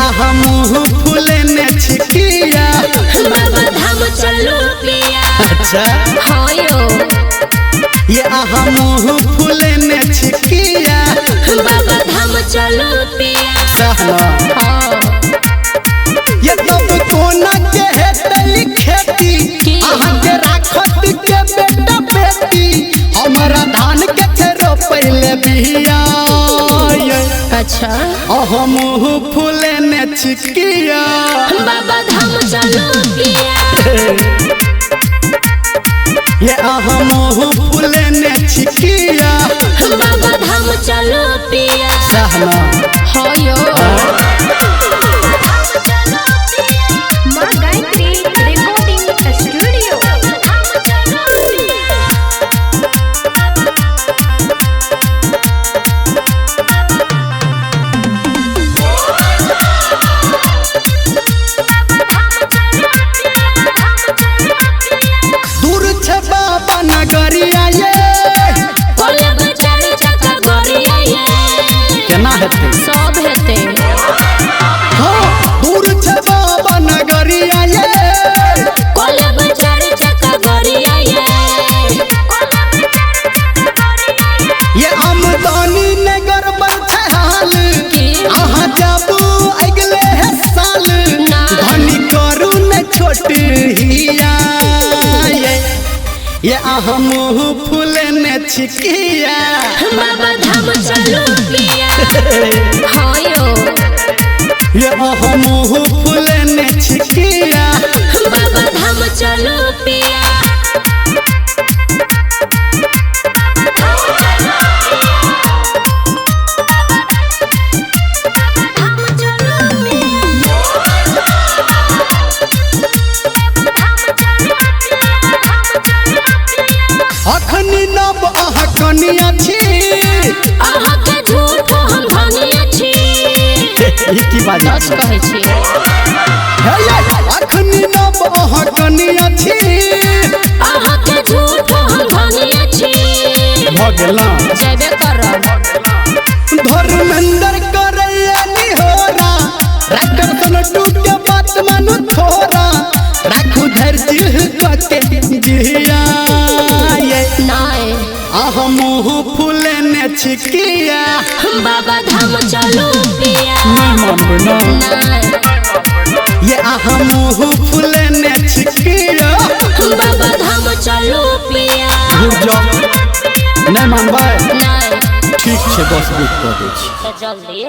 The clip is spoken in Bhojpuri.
आहा मुँह फूले ने छिकिया बाबा धाम चलो पिया। अच्छा हाँ यो ये आहा मुँह फूले ने छिकिया बाबा धाम चलो पिया। सहना हाँ ये सब कोना के है तली खेती आहा के राखत के बेटा बेटी हमारा धान के थेरो पहले बिया अच्छा आहा मुँह फूले ने छिकिया बाबा धाम चलो पिया। ये आहा मुँह फूले ने छिकिया बाबा धाम चलो पिया। सहना हाँ यो माँ गायत्री रिकॉर्डिंग स्टूडियो। दूर छे बाबा नगरिया ये कोले बाजार चका गोरिया ये केना हेते सब हेते। हाँ दूर छे बाबा नगरिया ये कोले बाजार चका गोरिया ये आमदनी ने गड़बड़ छे हाल आहा जाबू अगले है साल ना। धनी करू ने छोट हिया ये आहा मुँह फूले ने छिकिया बाबा धाम चलो पिया। हाँ यो ये आहा मुँह फूले ने छिकिया बाबा धाम चलो पिया। अखनी नब आहा कनिया छी आहा के झूठ हम धनिया छी। ये की बात सच कहै छी। है ये अखनी नब आहा कनिया छी आहा के झूठ हम धनिया छी। भगला जेबे करब धर्मेंद्र करैया निहोरा राकर सन टूटे बात मानु थोरा राखू धरती कते जिया नाय आहा मुँह फूले ने छिकिया बाबा धाम चलो पिया। नाय ये आहा मुँह फूले ने छिकिया बाबा धाम चलो पिया। नहीं मानबै नाय ठीक छे 10 बुक कर दै छी तो जल्दी